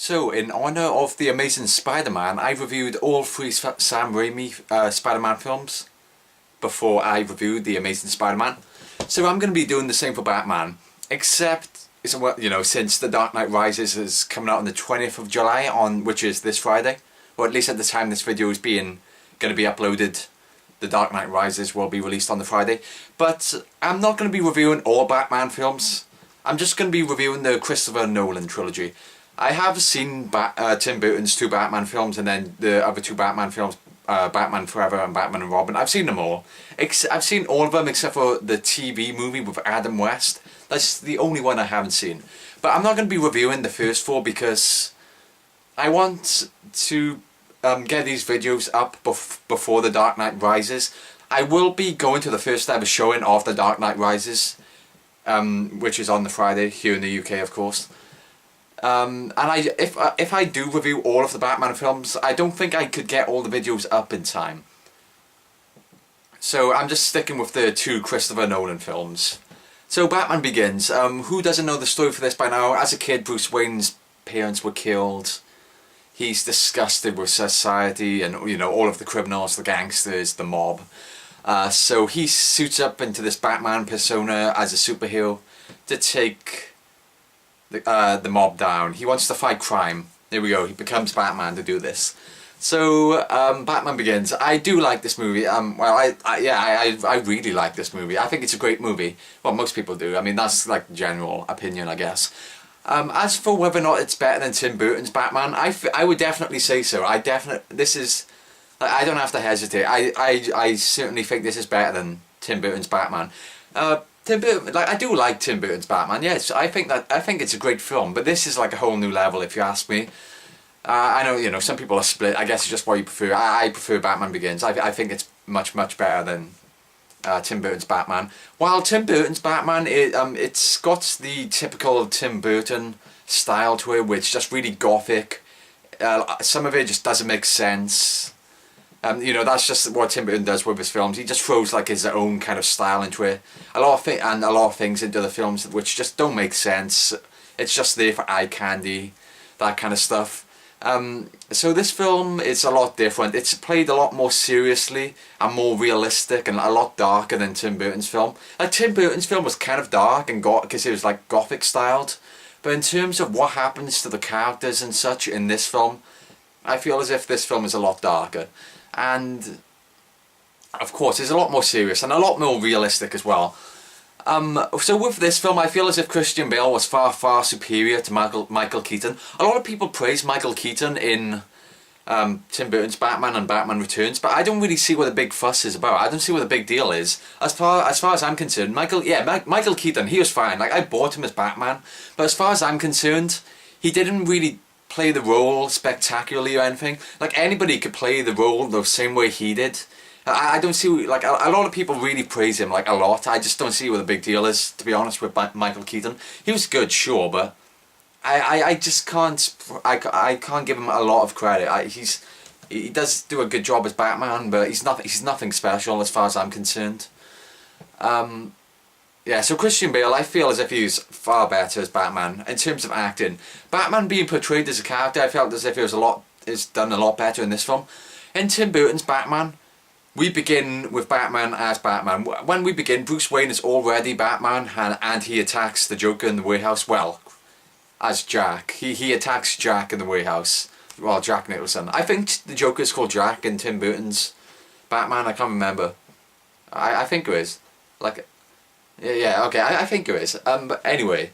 So, in honour of The Amazing Spider-Man, I reviewed all three Sam Raimi Spider-Man films before I reviewed The Amazing Spider-Man. So I'm going to be doing the same for Batman, except, since The Dark Knight Rises is coming out on the 20th of July, which is this Friday, or at least at the time this video is going to be uploaded, The Dark Knight Rises will be released on the Friday. But I'm not going to be reviewing all Batman films. I'm just going to be reviewing the Christopher Nolan trilogy. I have seen Tim Burton's two Batman films and then the other two Batman films, Batman Forever and Batman and Robin. I've seen them all. I've seen all of them except for the TV movie with Adam West. That's the only one I haven't seen. But I'm not going to be reviewing the first four because I want to get these videos up before The Dark Knight Rises. I will be going to the first ever showing of The Dark Knight Rises, which is on the Friday here in the UK, of course. And if I do review all of the Batman films, I don't think I could get all the videos up in time. So I'm just sticking with the two Christopher Nolan films. So Batman Begins. Who doesn't know the story for this by now? As a kid, Bruce Wayne's parents were killed. He's disgusted with society and, all of the criminals, the gangsters, the mob. So he suits up into this Batman persona as a superhero to take the mob down. He wants to fight crime. There we go, he becomes Batman to do this. So Batman Begins. I do like this movie. I really like this movie. I think it's a great movie. Well, most people do. I mean, that's like general opinion, I guess. As for whether or not it's better than Tim Burton's Batman, I would definitely say so. I don't have to hesitate. I certainly think this is better than Tim Burton's Batman. Tim Burton, I do like Tim Burton's Batman. Yes, I think it's a great film, but this is like a whole new level, if you ask me. I know, some people are split. I guess it's just what you prefer. I prefer Batman Begins. I think it's much better than Tim Burton's Batman. While Tim Burton's Batman, it's got the typical Tim Burton style to it, which is just really gothic. Some of it just doesn't make sense. That's just what Tim Burton does with his films. He just throws like his own kind of style into it. A lot of things into the films which just don't make sense. It's just there for eye candy, that kind of stuff. So this film is a lot different. It's played a lot more seriously and more realistic and a lot darker than Tim Burton's film. Tim Burton's film was kind of dark and because it was like gothic styled. But in terms of what happens to the characters and such in this film, I feel as if this film is a lot darker. And of course it's a lot more serious and a lot more realistic as well. So with this film, I feel as if Christian Bale was far superior to Michael Keaton. A lot of people praise Michael Keaton in Tim Burton's Batman and Batman Returns, but I don't really see what the big fuss is about. I don't see what the big deal is. As far as I'm concerned, Michael Keaton, he was fine. Like, I bought him as Batman, but as far as I'm concerned, he didn't really play the role spectacularly or anything. Like, anybody could play the role the same way he did. I don't see, like, a lot of people really praise him, like, a lot. I just don't see what the big deal is, to be honest, with Michael Keaton. He was good, sure, but I just can't, I can't give him a lot of credit. He does do a good job as Batman, but he's nothing special as far as I'm concerned. Yeah, so Christian Bale, I feel as if he's far better as Batman in terms of acting. Batman being portrayed as a character, I felt as if is done a lot better in this film. In Tim Burton's Batman, we begin with Batman as Batman. When we begin, Bruce Wayne is already Batman and he attacks the Joker in the warehouse, well, as Jack. He attacks Jack in the warehouse. Well, Jack Nicholson. I think the Joker is called Jack in Tim Burton's Batman, I can't remember. I think it is. Like, yeah, okay, I think it is. But anyway.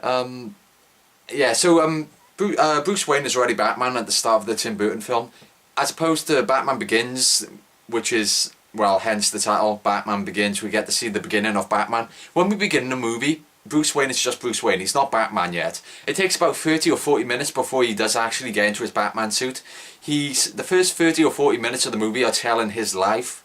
Yeah, so Bruce Wayne is already Batman at the start of the Tim Burton film. As opposed to Batman Begins, which is, well, hence the title, Batman Begins, we get to see the beginning of Batman. When we begin the movie, Bruce Wayne is just Bruce Wayne, he's not Batman yet. It takes about 30 or 40 minutes before he does actually get into his Batman suit. The first 30 or 40 minutes of the movie are telling his life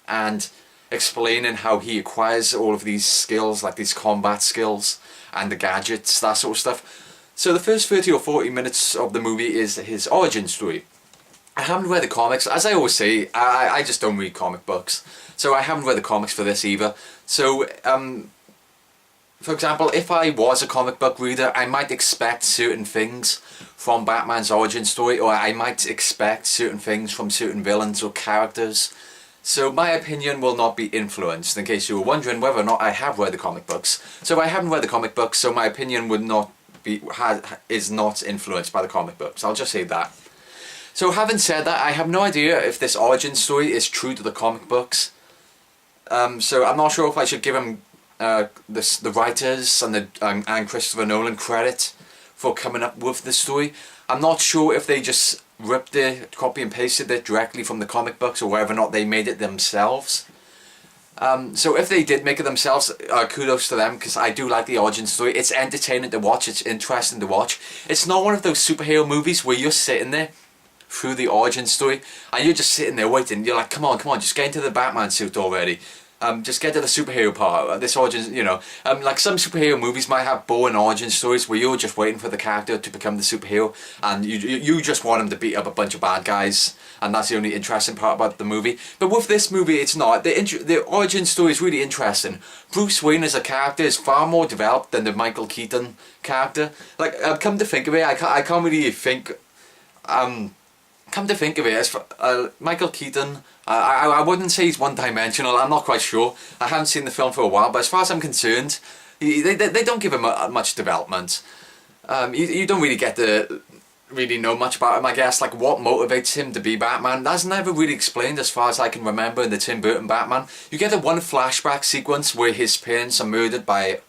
and explaining how he acquires all of these skills, like these combat skills and the gadgets, that sort of stuff. So the first 30 or 40 minutes of the movie is his origin story. I haven't read the comics. As I always say, I just don't read comic books. So I haven't read the comics for this either. So for example, if I was a comic book reader, I might expect certain things from Batman's origin story, or I might expect certain things from certain villains or characters. So my opinion will not be influenced, in case you were wondering whether or not I have read the comic books. So I haven't read the comic books, so my opinion would not be is not influenced by the comic books. I'll just say that. So having said that, I have no idea if this origin story is true to the comic books. So I'm not sure if I should give him the writers and Christopher Nolan credit for coming up with the story. I'm not sure if they just ripped it, copy and pasted it directly from the comic books, or whether or not they made it themselves. So if they did make it themselves, kudos to them, because I do like the origin story. It's entertaining to watch, it's interesting to watch. It's not one of those superhero movies where you're sitting there through the origin story and you're just sitting there waiting. You're like, come on, just get into the Batman suit already. Just get to the superhero part. This origin, you know, like some superhero movies might have boring origin stories where you're just waiting for the character to become the superhero, and you just want him to beat up a bunch of bad guys, and that's the only interesting part about the movie. But with this movie, it's not. The origin story is really interesting. Bruce Wayne as a character is far more developed than the Michael Keaton character. Like, come to think of it, I can't really think. Come to think of it, as for, Michael Keaton, I wouldn't say he's one-dimensional. I'm not quite sure. I haven't seen the film for a while, but as far as I'm concerned, they don't give him much development. You don't really get to really know much about him, I guess. Like, what motivates him to be Batman, that's never really explained as far as I can remember in the Tim Burton Batman. You get a one flashback sequence where his parents are murdered by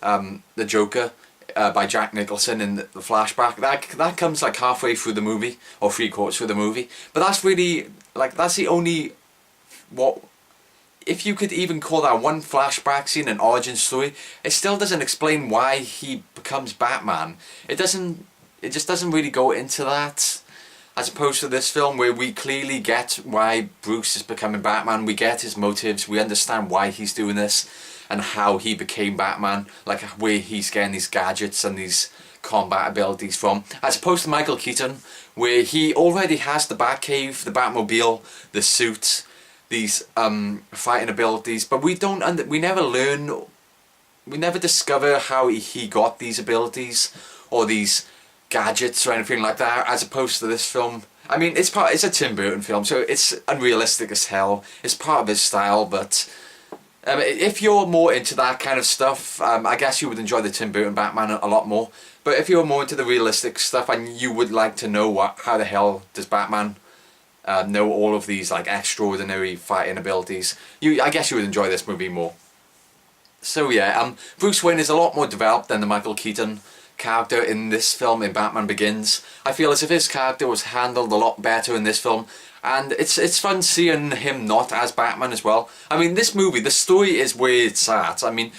the Joker. By Jack Nicholson in the flashback. That comes like halfway through the movie, or 3/4 through the movie. But that's really, like, that's the only, if you could even call that one flashback scene an origin story, it still doesn't explain why he becomes Batman. It just doesn't really go into that. As opposed to this film, where we clearly get why Bruce is becoming Batman, we get his motives, we understand why he's doing this, and how he became Batman, like where he's getting these gadgets and these combat abilities from. As opposed to Michael Keaton, where he already has the Batcave, the Batmobile, the suit, these fighting abilities, but we never learn, we never discover how he got these abilities or these gadgets or anything like that. As opposed to this film, I mean, it's a Tim Burton film, so it's unrealistic as hell. It's part of his style, but if you're more into that kind of stuff, I guess you would enjoy the Tim Burton Batman a lot more. But if you're more into the realistic stuff and you would like to know how the hell does Batman know all of these like extraordinary fighting abilities, I guess you would enjoy this movie more. So yeah, Bruce Wayne is a lot more developed than the Michael Keaton character in this film, in Batman Begins. I feel as if his character was handled a lot better in this film, and it's fun seeing him not as Batman as well. I mean, this movie, the story is where it's at. I mean,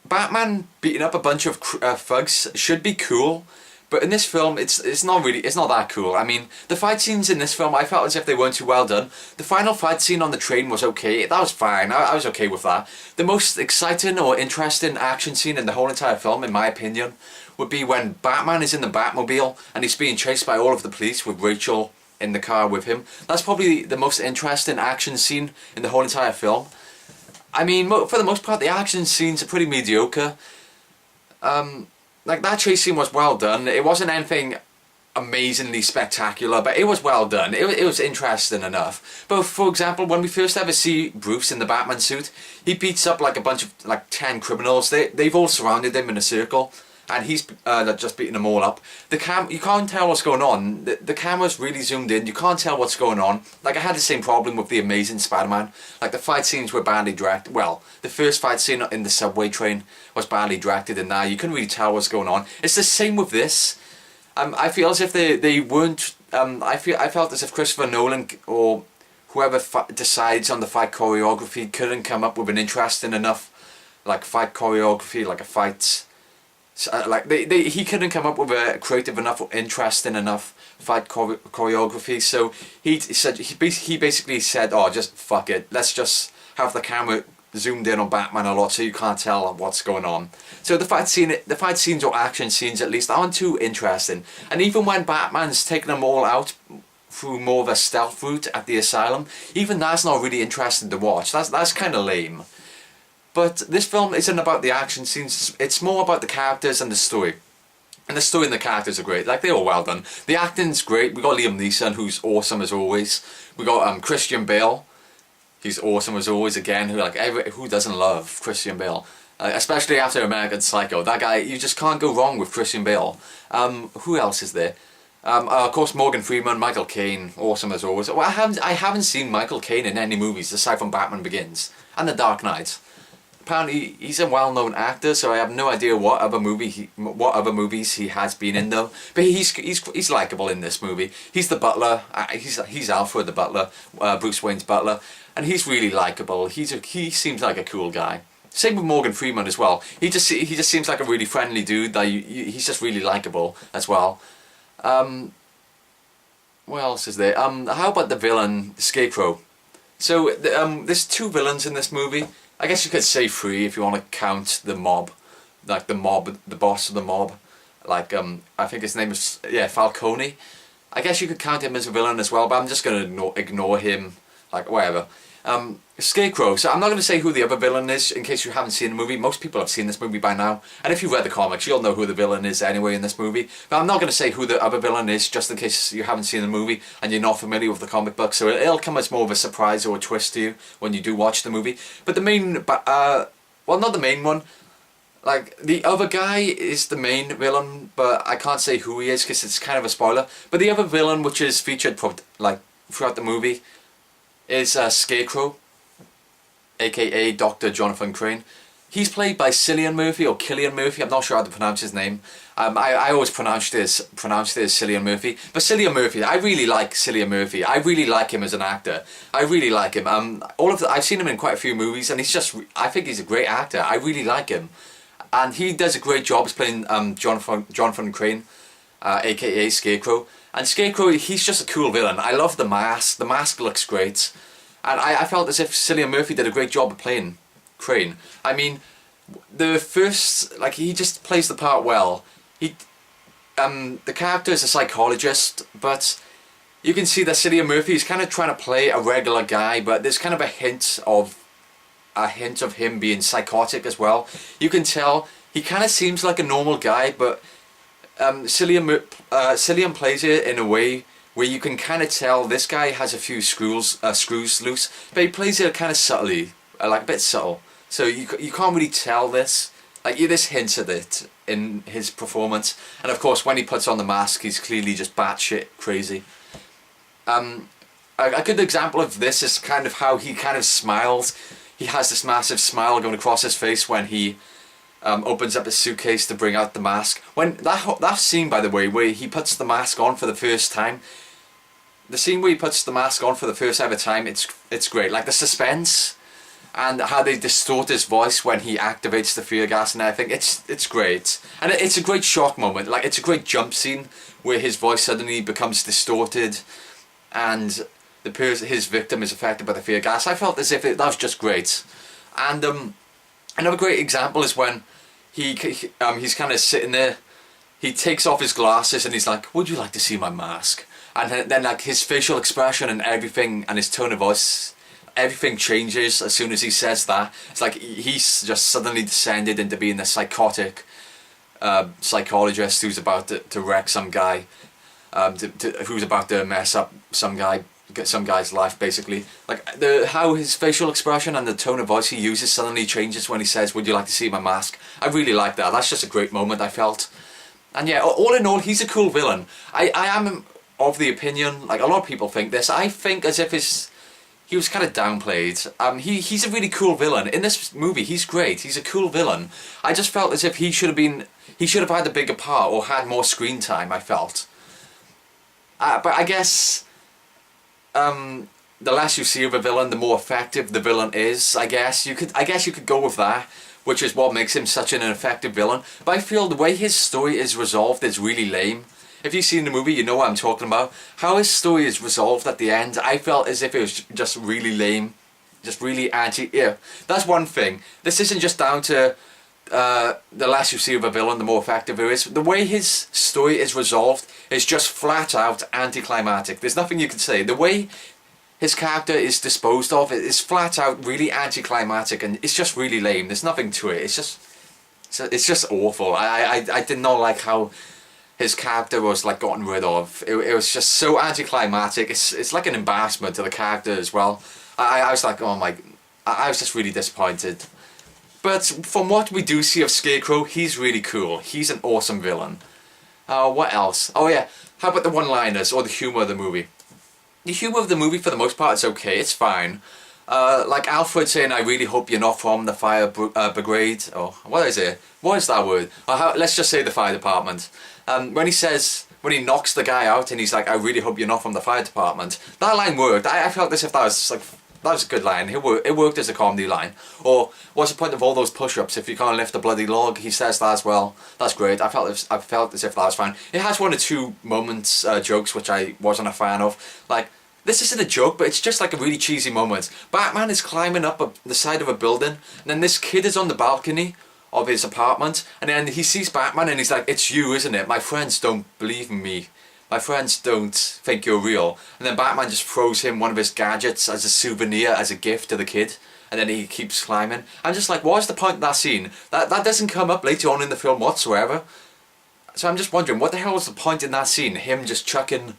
Batman beating up a bunch of thugs should be cool, but in this film, it's not that cool. I mean, the fight scenes in this film, I felt as if they weren't too well done. The final fight scene on the train was okay. That was fine. I was okay with that. The most exciting or interesting action scene in the whole entire film, in my opinion, would be when Batman is in the Batmobile and he's being chased by all of the police with Rachel in the car with him. That's probably the most interesting action scene in the whole entire film. I mean, for the most part, the action scenes are pretty mediocre. Like, that chase scene was well done. It wasn't anything amazingly spectacular, but it was well done. It was interesting enough. But for example, when we first ever see Bruce in the Batman suit, he beats up like a bunch of, like, 10 criminals. They've all surrounded him in a circle, and he's just beating them all up. You can't tell what's going on. The camera's really zoomed in. You can't tell what's going on. Like, I had the same problem with The Amazing Spider-Man. Like, the fight scenes were badly directed. Well, the first fight scene in the subway train was badly directed, and now you couldn't really tell what's going on. It's the same with this. I feel as if they weren't. I felt as if Christopher Nolan or whoever decides on the fight choreography couldn't come up with an interesting enough, like, fight choreography, like a fight. Like he couldn't come up with a creative enough or interesting enough fight choreography, so he basically said, oh, just fuck it, let's just have the camera zoomed in on Batman a lot so you can't tell what's going on. So the fight scenes or action scenes at least aren't too interesting, and even when Batman's taking them all out through more of a stealth route at the asylum, even that's not really interesting to watch. That's kind of lame. But this film isn't about the action scenes, it's more about the characters and the story. And the story and the characters are great, like they're all well done. The acting's great. We got Liam Neeson, who's awesome as always. We got Christian Bale, he's awesome as always again. Who doesn't love Christian Bale? Especially after American Psycho, that guy, you just can't go wrong with Christian Bale. Who else is there? Of course, Morgan Freeman, Michael Caine, awesome as always. Well, I haven't seen Michael Caine in any movies aside from Batman Begins and The Dark Knight. Apparently, he's a well-known actor, so I have no idea what other movies he has been in though. But he's likable in this movie. He's the butler. He's Alfred the butler, Bruce Wayne's butler, and he's really likable. He seems like a cool guy. Same with Morgan Freeman as well. He just seems like a really friendly dude. That he's just really likable as well. What else is there? How about the villain, Scarecrow? So there's two villains in this movie. I guess you could say three if you want to count the mob, like the boss of the mob. Like I think his name is Falcone. I guess you could count him as a villain as well, but I'm just gonna ignore him. Like whatever. Scarecrow. So I'm not going to say who the other villain is in case you haven't seen the movie. Most people have seen this movie by now, and if you've read the comics, you'll know who the villain is anyway in this movie. But I'm not going to say who the other villain is just in case you haven't seen the movie and you're not familiar with the comic book. So it'll come as more of a surprise or a twist to you when you do watch the movie. But the main, well, not the main one. Like the other guy is the main villain, but I can't say who he is because it's kind of a spoiler. But the other villain, which is featured throughout the movie, is Scarecrow, aka Dr. Jonathan Caine. He's played by Cillian Murphy or Cillian Murphy. I'm not sure how to pronounce his name. I always pronounced it as Cillian Murphy. But Cillian Murphy, I really like Cillian Murphy. I really like him as an actor. I really like him. I've seen him in quite a few movies, and I think he's a great actor. I really like him, and he does a great job as playing Jonathan Caine, aka Scarecrow. And Scarecrow, he's just a cool villain. I love the mask. The mask looks great. And I felt as if Cillian Murphy did a great job of playing Caine. I mean, he just plays the part well. The character is a psychologist, but you can see that Cillian Murphy is kind of trying to play a regular guy, but there's kind of a hint of him being psychotic as well. You can tell he kind of seems like a normal guy, but Cillian plays it in a way where you can kind of tell this guy has a few screws loose, but he plays it kind of subtly, like a bit subtle. So you can't really tell this. Like you just hints at it in his performance, and of course when he puts on the mask, he's clearly just batshit crazy. A good example of this is kind of how he kind of smiles. He has this massive smile going across his face when he opens up his suitcase to bring out the mask. When that scene, by the way, where he puts the mask on for the first time, it's great. Like the suspense and how they distort his voice when he activates the fear gas and everything. It's great, and it's a great shock moment. Like it's a great jump scene where his voice suddenly becomes distorted, and his victim is affected by the fear gas. I felt as if that was just great. And another great example is when he's kind of sitting there, he takes off his glasses and he's like, "Would you like to see my mask?" And then like his facial expression and everything and his tone of voice, everything changes as soon as he says that. It's like he's just suddenly descended into being a psychotic psychologist who's about to wreck some guy, who's about to mess up some guy's life, basically. Like how his facial expression and the tone of voice he uses suddenly changes when he says, "Would you like to see my mask?" I really like that. That's just a great moment, I felt. And yeah, all in all, he's a cool villain. I am of the opinion, like a lot of people think this, I think as if he was kind of downplayed. He's a really cool villain. In this movie, he's great. He's a cool villain. I just felt as if he should have had a bigger part or had more screen time, I felt. But I guess the less you see of a villain, the more effective the villain is. I guess you could go with that, which is what makes him such an effective villain. But I feel the way his story is resolved is really lame. If you've seen the movie, you know what I'm talking about. How his story is resolved at the end, I felt as if it was just really lame, just really yeah. That's one thing. This isn't just down to the less you see of a villain, the more effective it is. The way his story is resolved is just flat out anticlimactic. There's nothing you can say. The way his character is disposed of. It's flat out really anticlimactic, and it's just really lame. There's nothing to it. It's just awful. I did not like how his character was like gotten rid of. It was just so anticlimactic. It's like an embarrassment to the character as well. I was like, oh my, I was just really disappointed. But from what we do see of Scarecrow, he's really cool. He's an awesome villain. What else? Oh yeah, how about the one-liners or the humour of the movie? The humour of the movie, for the most part, is okay. It's fine. Like Alfred saying, "I really hope you're not from the fire brigade," or what is it? What is that word? Let's just say the fire department. When he knocks the guy out and he's like, "I really hope you're not from the fire department." That line worked. I felt as if that was a good line. It worked as a comedy line. Or what's the point of all those push-ups if you can't lift a bloody log? He says that as well. That's great. I felt as if that was fine. It has one or two moments, jokes which I wasn't a fan of. Like, this isn't a joke, but it's just like a really cheesy moment. Batman is climbing up the side of a building, and then this kid is on the balcony of his apartment, and then he sees Batman and he's like, "It's you, isn't it? My friends don't believe in me. My friends don't think you're real." And then Batman just throws him one of his gadgets as a souvenir, as a gift to the kid, and then he keeps climbing. I'm just like, what's the point of that scene? That doesn't come up later on in the film whatsoever. So I'm just wondering, what the hell was the point in that scene? Him just chucking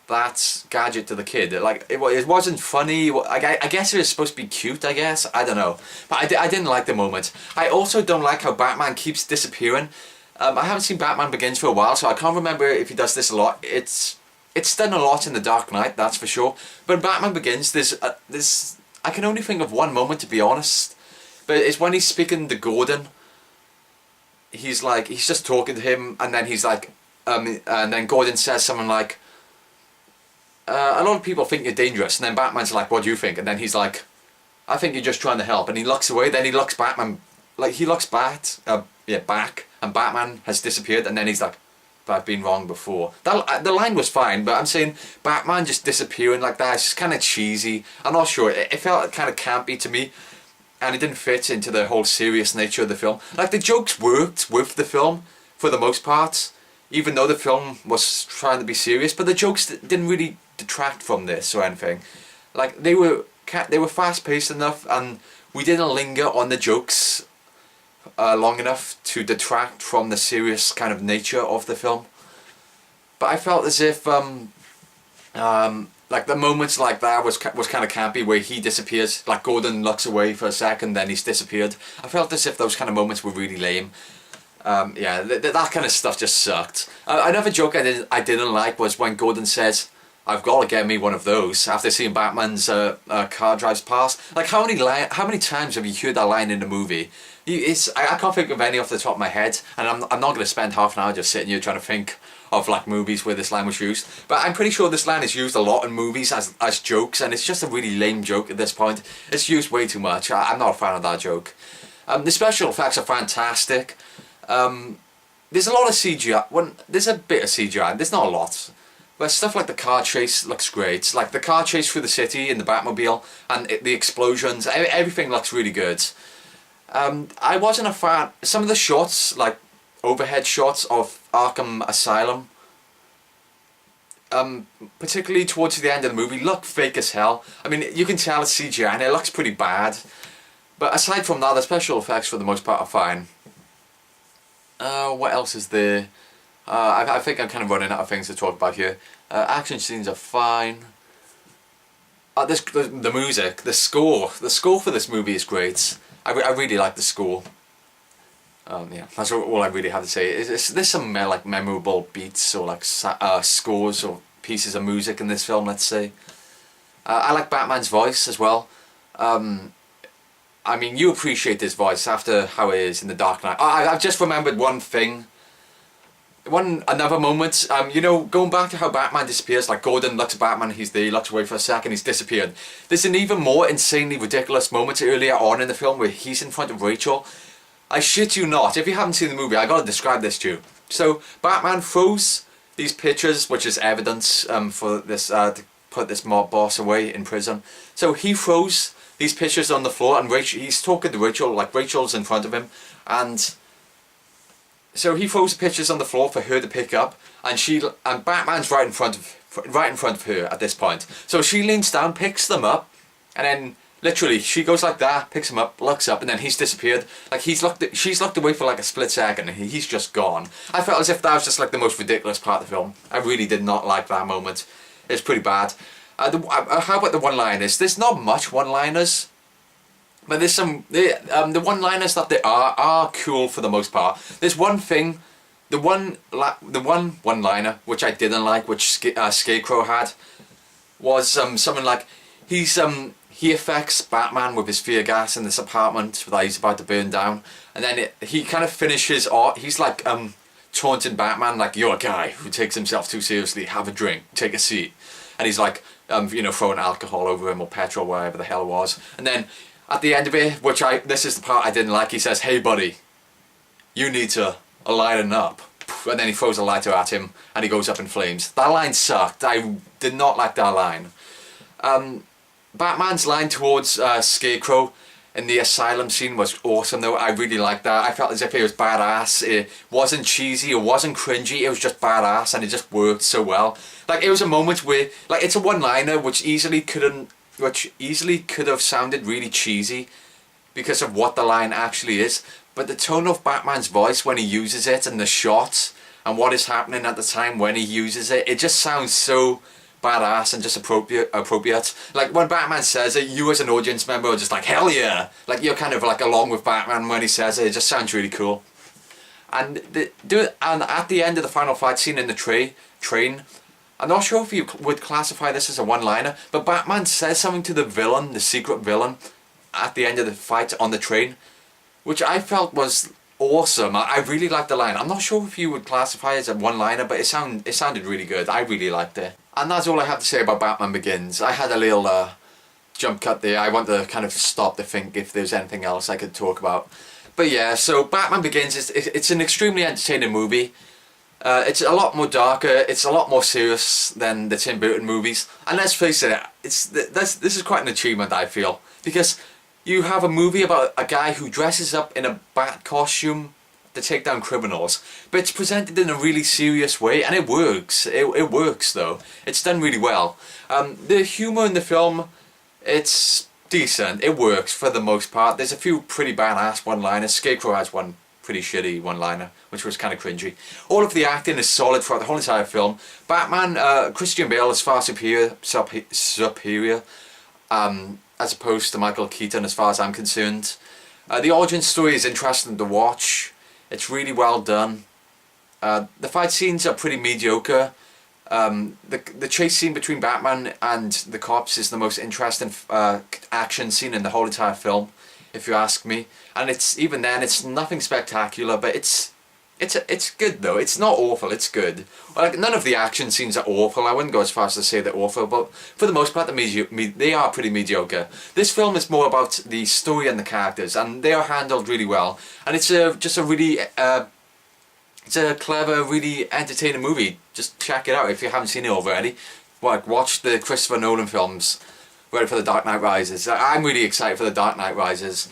that gadget to the kid. Like, it wasn't funny. I guess it was supposed to be cute, I guess. I don't know. But I didn't like the moment. I also don't like how Batman keeps disappearing. I haven't seen Batman Begins for a while, so I can't remember if he does this a lot. It's done a lot in The Dark Knight, that's for sure. But in Batman Begins, I can only think of one moment, to be honest. But it's when he's speaking to Gordon. He's just talking to him, and then he's like, and then Gordon says something like, "A lot of people think you're dangerous," and then Batman's like, "What do you think?" And then he's like, "I think you're just trying to help," and he looks away. Then he looks Batman, like he looks back, and Batman has disappeared, and then he's like, "But I've been wrong before." The line was fine, but I'm saying Batman just disappearing like that, it's just kind of cheesy. I'm not sure, it felt kind of campy to me, and it didn't fit into the whole serious nature of the film. Like, the jokes worked with the film for the most part, even though the film was trying to be serious, but the jokes didn't really detract from this or anything. Like, they were fast paced enough, and we didn't linger on the jokes long enough to detract from the serious kind of nature of the film. But I felt as if like the moments like that was kind of campy, where he disappears, like Gordon looks away for a second, then he's disappeared. I felt as if those kind of moments were really lame. Yeah, that kind of stuff just sucked. Another joke I didn't like was when Gordon says, "I've got to get me one of those," after seeing Batman's car drives past. Like, how many times have you heard that line in the movie? I can't think of any off the top of my head, and I'm not going to spend half an hour just sitting here trying to think of like movies where this line was used. But I'm pretty sure this line is used a lot in movies as jokes, and it's just a really lame joke at this point. It's used way too much. I'm not a fan of that joke. The special effects are fantastic. There's a lot of CGI. There's a bit of CGI. There's not a lot. But stuff like the car chase looks great. Like the car chase through the city in the Batmobile, and the explosions, everything looks really good. I wasn't a fan. Some of the shots, like overhead shots of Arkham Asylum, particularly towards the end of the movie, look fake as hell. I mean, you can tell it's CGI and it looks pretty bad. But aside from that, the special effects for the most part are fine. What else is there? I think I'm kind of running out of things to talk about here. Action scenes are fine. The music, the score for this movie is great. I really like the score. Yeah, that's all I really have to say. There's some like memorable beats or like scores or pieces of music in this film, let's say. I like Batman's voice as well. I mean, you appreciate this voice after how it is in The Dark Knight. I've just remembered one thing. Another moment, you know, going back to how Batman disappears, like Gordon looks at Batman, he's there, he looks away for a second, he's disappeared. There's an even more insanely ridiculous moment earlier on in the film where he's in front of Rachel. I shit you not, if you haven't seen the movie, I gotta describe this to you. So, Batman throws these pictures, which is evidence for this, to put this mob boss away in prison. So he throws these pictures on the floor, and he's talking to Rachel, like Rachel's in front of him, and So he throws the pictures on the floor for her to pick up, and Batman's right in front of her at this point. So she leans down, picks them up, and then literally she goes like that, picks him up, looks up, and then he's disappeared. Like she's looked away for like a split second, and he's just gone. I felt as if that was just like the most ridiculous part of the film. I really did not like that moment. It's pretty bad. How about the one-liners? There's not much one-liners. But there's some, the one-liners that there are cool for the most part. There's one thing, the one one-liner which I didn't like, which Scarecrow had, was something like, he affects Batman with his fear gas in this apartment that he's about to burn down, and then he kind of finishes off, he's like taunting Batman, like, you're a guy who takes himself too seriously, have a drink, take a seat. And he's like, you know, throwing alcohol over him or petrol, whatever the hell it was. And then at the end of it, this is the part I didn't like, he says, hey buddy, you need to lighten up. And then he throws a lighter at him and he goes up in flames. That line sucked. I did not like that line. Batman's line towards Scarecrow in the asylum scene was awesome though. I really liked that. I felt as if it was badass. It wasn't cheesy, it wasn't cringy, it was just badass, and it just worked so well. Like, it was a moment where, like, it's a one-liner which easily could have sounded really cheesy because of what the line actually is, but the tone of Batman's voice when he uses it, and the shot, and what is happening at the time when he uses it, it just sounds so badass and just appropriate. Like, when Batman says it, you as an audience member are just like, hell yeah! Like, you're kind of like along with Batman when he says it. It just sounds really cool. And at the end of the final fight scene in the train, I'm not sure if you would classify this as a one-liner, but Batman says something to the villain, the secret villain, at the end of the fight on the train, which I felt was awesome. I really liked the line. I'm not sure if you would classify it as a one-liner, but it sounded really good. I really liked it. And that's all I have to say about Batman Begins. I had a little jump cut there. I want to kind of stop to think if there's anything else I could talk about. But yeah, so Batman Begins, it's an extremely entertaining movie. It's a lot more darker, it's a lot more serious than the Tim Burton movies. And let's face it, this is quite an achievement, I feel. Because you have a movie about a guy who dresses up in a bat costume to take down criminals, but it's presented in a really serious way, and it works. It works though. It's done really well. The humour in the film, it's decent. It works for the most part. There's a few pretty badass one-liners. Scarecrow has one pretty shitty one-liner, which was kind of cringy. All of the acting is solid throughout the whole entire film. Batman, Christian Bale is far superior, as opposed to Michael Keaton as far as I'm concerned. The origin story is interesting to watch. It's really well done. The fight scenes are pretty mediocre. The chase scene between Batman and the cops is the most interesting action scene in the whole entire film, if you ask me. And even then, it's nothing spectacular, but it's good though. It's not awful. It's good. Like, none of the action scenes are awful. I wouldn't go as far as to say they're awful, but for the most part, they are pretty mediocre. This film is more about the story and the characters, and they are handled really well. And it's just a really it's a clever, really entertaining movie. Just check it out if you haven't seen it already. Watch the Christopher Nolan films. Ready for The Dark Knight Rises. I'm really excited for The Dark Knight Rises.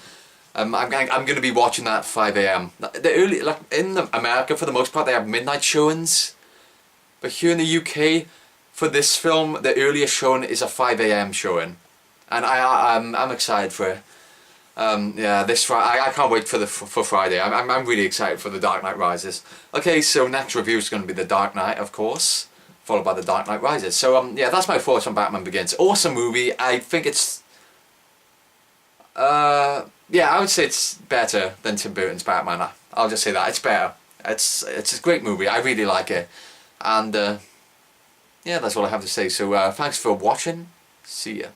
I'm going to be watching that at 5 AM. In America, for the most part, they have midnight showings. But here in the UK, for this film, the earliest showing is a 5 AM showing. And I'm excited for it. Yeah, this Friday, I can't wait for Friday. I'm really excited for The Dark Knight Rises. Okay, so next review is going to be The Dark Knight, of course, followed by The Dark Knight Rises. So yeah, that's my thoughts on Batman Begins. Awesome movie. I think it's yeah, I would say it's better than Tim Burton's Batman. I'll just say that, it's better. It's a great movie. I really like it. And yeah, that's all I have to say. So thanks for watching. See ya.